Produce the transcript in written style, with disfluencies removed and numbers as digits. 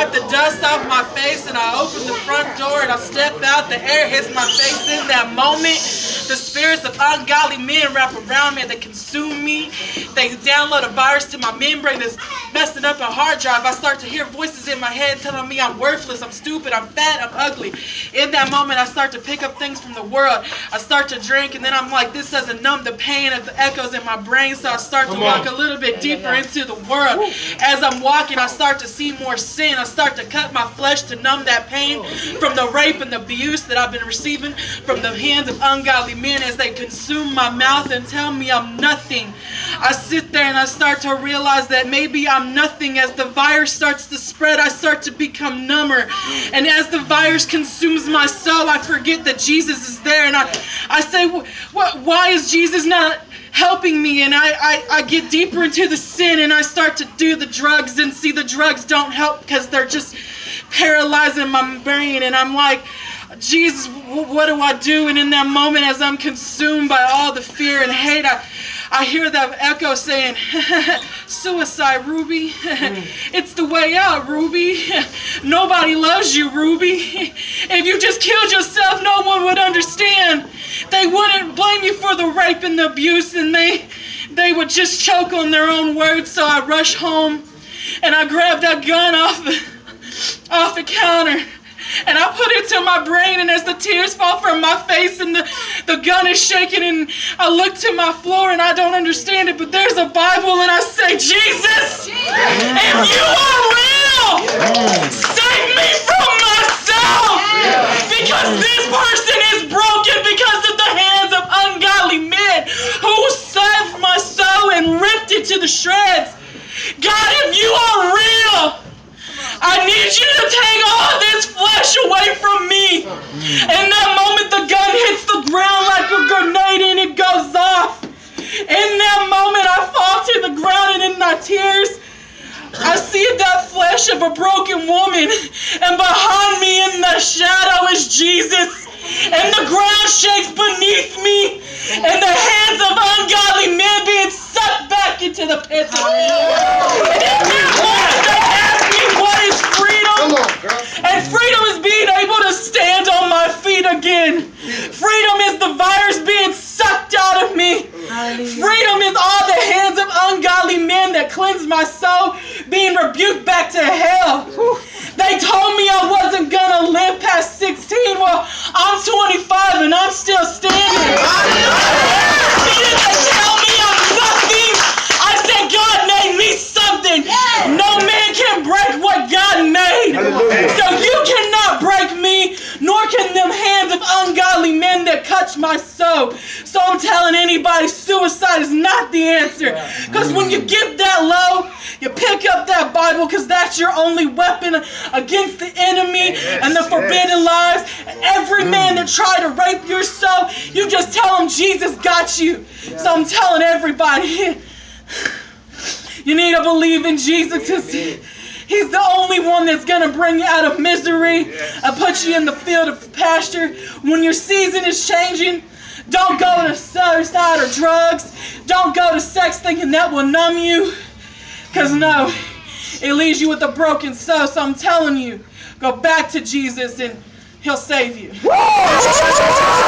wipe the dust off my face, and I open the front door and I step out. The air hits my face. In that moment, the spirits of ungodly men wrap around me and they consume me. They download a virus to my membrane that's messing up a hard drive. I start to hear voices in my head telling me I'm worthless, I'm stupid, I'm fat, I'm ugly. In that moment, I start to pick up things from the world. I start to drink, and then I'm like, this doesn't numb the pain of the echoes in my brain, so I start to walk a little bit deeper into the world. As I'm walking, I start to see more sin. I start to cut my flesh to numb that pain from the rape and the abuse that I've been receiving from the hands of ungodly men as they consume my mouth and tell me I'm nothing. I sit there and I start to realize that maybe I'm nothing. As the virus starts to spread, I start to become number. And as the virus consumes my soul, I forget that Jesus is there. And I say, why is Jesus not helping me? And I get deeper into the sin and I start to do the drugs, and see the drugs don't help because they're just paralyzing my brain. And I'm like, Jesus, what do I do? And in that moment, as I'm consumed by all the fear and hate, I hear that echo saying, suicide, Ruby. It's the way out, Ruby. Nobody loves you, Ruby. If you just killed yourself, no one would understand. They wouldn't blame you for the rape and the abuse, and they would just choke on their own words. So I rush home and I grab that gun off the counter. And I put it to my brain, and as the tears fall from my face and the gun is shaking, and I look to my floor and I don't understand it, but there's a Bible, and I say, Jesus, if you are real, save me from myself, because this person is broken because of the hands of ungodly men who saved my soul and ripped it to the shreds. God, if you are real, I need you to take all this flesh away from me. In that moment, the gun hits the ground like a grenade and it goes off. In that moment, I fall to the ground, and in my tears, I see that flesh of a broken woman, and behind me in the shadow is Jesus. And the ground shakes beneath me, and the hands of ungodly men being sucked back into the pits of hell. And in that moment, they ask me, what is freedom? And freedom is being able to stand on my feet again. Freedom is the virus being sucked out of me. Freedom is all the hands of ungodly men that cleanse my soul being rebuked back to hell. They told me I wasn't gonna live past 16. Well, I'm 25 and I'm still standing. They tell me I'm nothing. I said God made me something. No man can break what God made. So you cannot break me, nor can them hands of ungodly men that touch my soul. So I'm telling anybody, suicide is not the answer. Because when you get that low, you pick up that Bible, because that's your only weapon against the enemy and the forbidden lies. And every man that tried to rape your soul, you just tell him Jesus got you. So I'm telling everybody, you need to believe in Jesus, because He's the only one that's going to bring you out of misery and put you in the field of pasture. When your season is changing, don't go to suicide or drugs. Don't go to sex thinking that will numb you. Because no, it leaves you with a broken soul. So I'm telling you, go back to Jesus and He'll save you.